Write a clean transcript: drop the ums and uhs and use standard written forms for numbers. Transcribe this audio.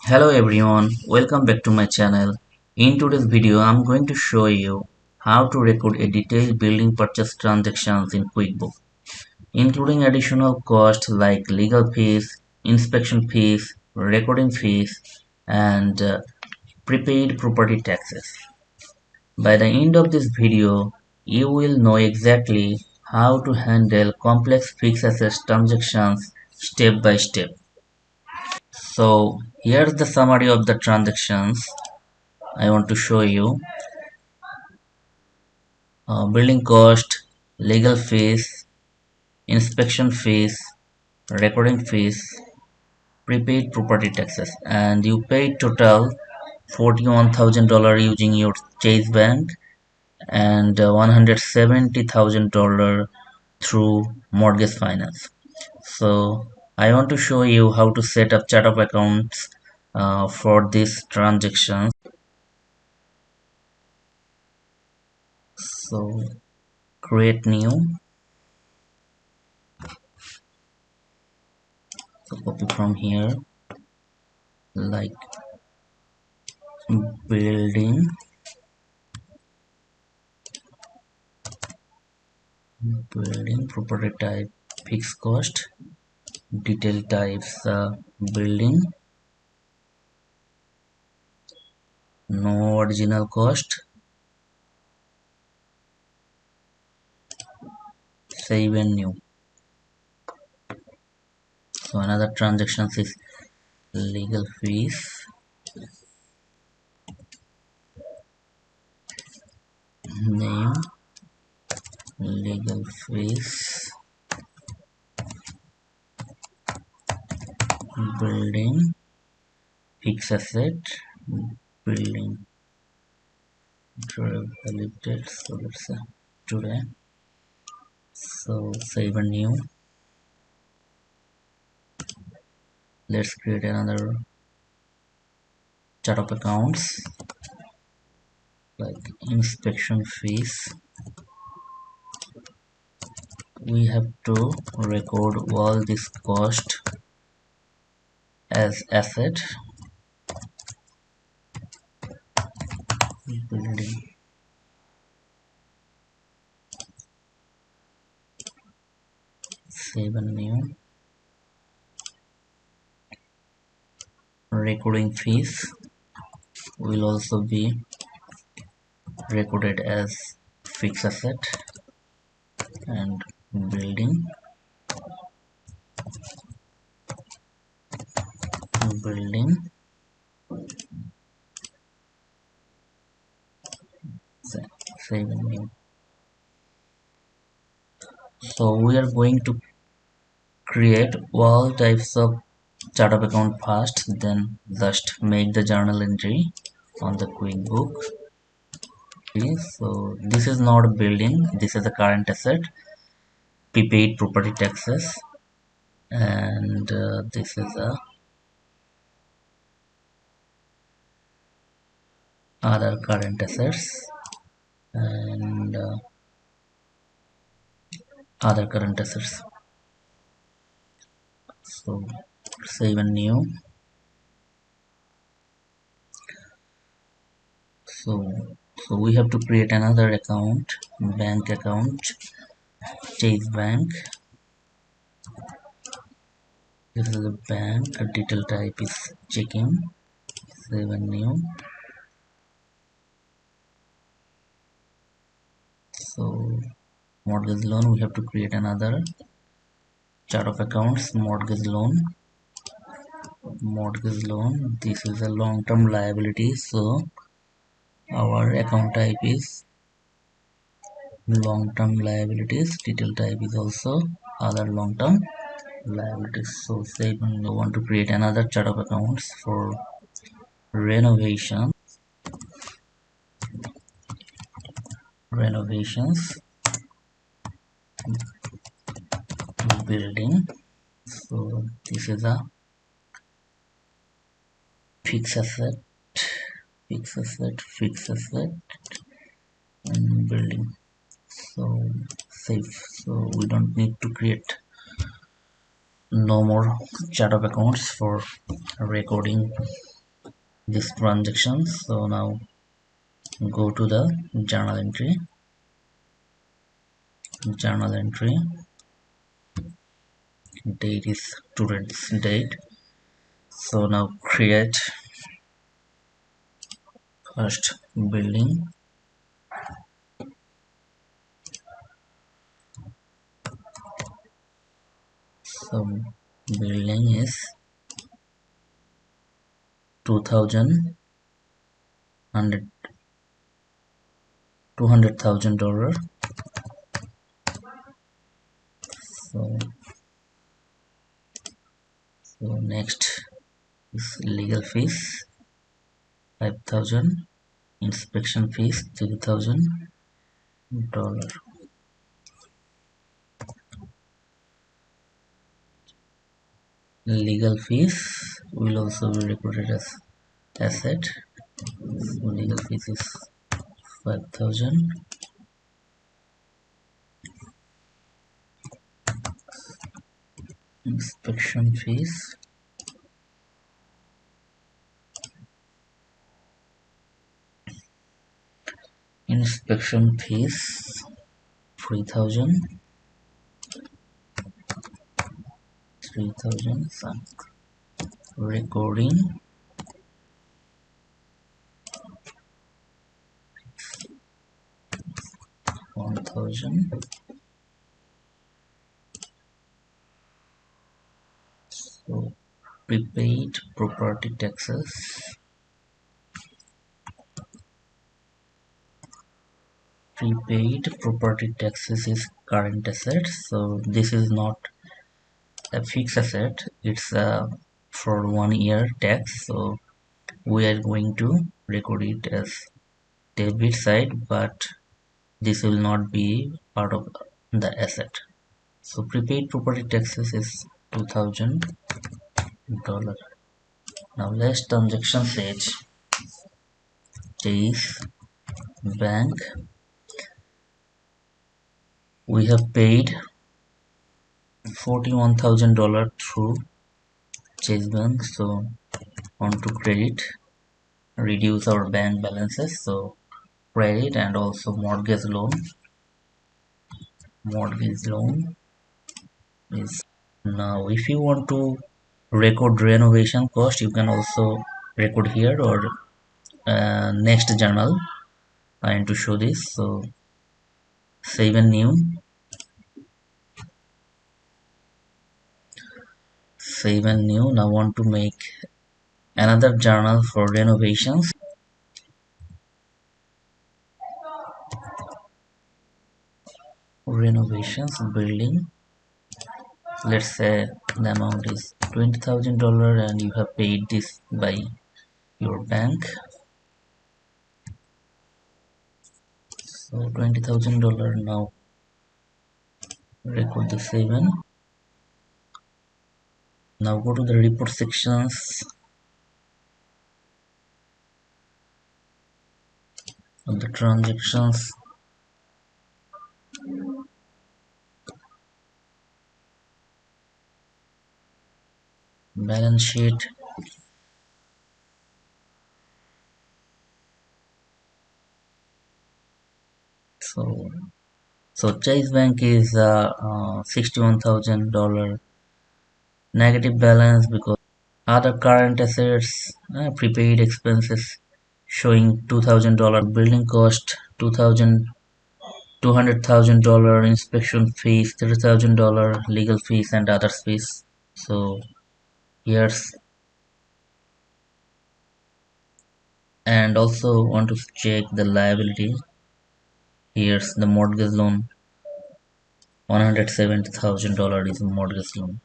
Hello everyone, welcome back to my channel. In today's video, I'm going to show you how to record a detailed building purchase transactions in QuickBooks, including additional costs like legal fees, inspection fees, recording fees, and prepaid property taxes. By the end of this video, you will know exactly how to handle complex fixed assets transactions step by step. So here's the summary of the transactions I want to show you. Building cost, legal fees, inspection fees, recording fees, prepaid property taxes, and you paid total $41,000 using your Chase Bank and $170,000 through mortgage finance. So I want to show you how to set up chart of accounts for these transactions. So create new, so copy from here, like building property type fixed cost, detail types building, no original cost, save and new. So another transactions is legal fees, name, legal fees, building, fixed asset, building validated. So let's say today. So save and new. Let's create another chart of accounts like inspection fees. We have to record all this cost as asset. Building, save and new. Recording fees will also be recorded as fixed asset, and building, save and new. So we are going to create all types of chart of account first, then just make the journal entry on the QuickBook. So this is not a building, this is a current asset, prepaid property taxes, and this is a other current assets and other current assets. So save and new. So we have to create another account, bank account, Chase Bank. This is a bank, detail type is checking, save and new. So mortgage loan, we have to create another chart of accounts, mortgage loan. This is a long-term liability, so our account type is long-term liabilities, detail type is also other long-term liabilities. So say we want to create another chart of accounts for renovations, building. So this is a fixed asset, and building. So save. So we don't need to create no more chart of accounts for recording this transaction. So now go to the journal entry, date is today's date. So now create first building. So building is 2000 $200,000. So, next is legal fees 5,000, inspection fees $3,000. Legal fees will also be recorded as asset. So legal fees is 5,000. Inspection fees inspection fees 3,000. Recording 1,000. So prepaid property taxes. Prepaid property taxes is current asset, so this is not a fixed asset, it's for 1 year tax, so we are going to record it as debit side, but this will not be part of the asset. So prepaid property taxes is $2,000. Now last transaction page is bank. We have paid $41,000 through Chase Bank, so on to credit, reduce our bank balances, so credit, and also mortgage loan is. Now if you want to record renovation cost, you can also record here, or next journal I am to show this. So save and new, now want to make another journal for renovations. Building, let's say the amount is $20,000 and you have paid this by your bank, so $20,000. Now record the 7. Now go to the report sections of the transactions, balance sheet, so Chase Bank is $61,000 negative balance because other current assets, prepaid expenses showing $2,000, building cost $200,000, inspection fees $3,000, legal fees and other fees. So here's, and also want to check the liability. Here's the mortgage loan, $170,000 is a mortgage loan.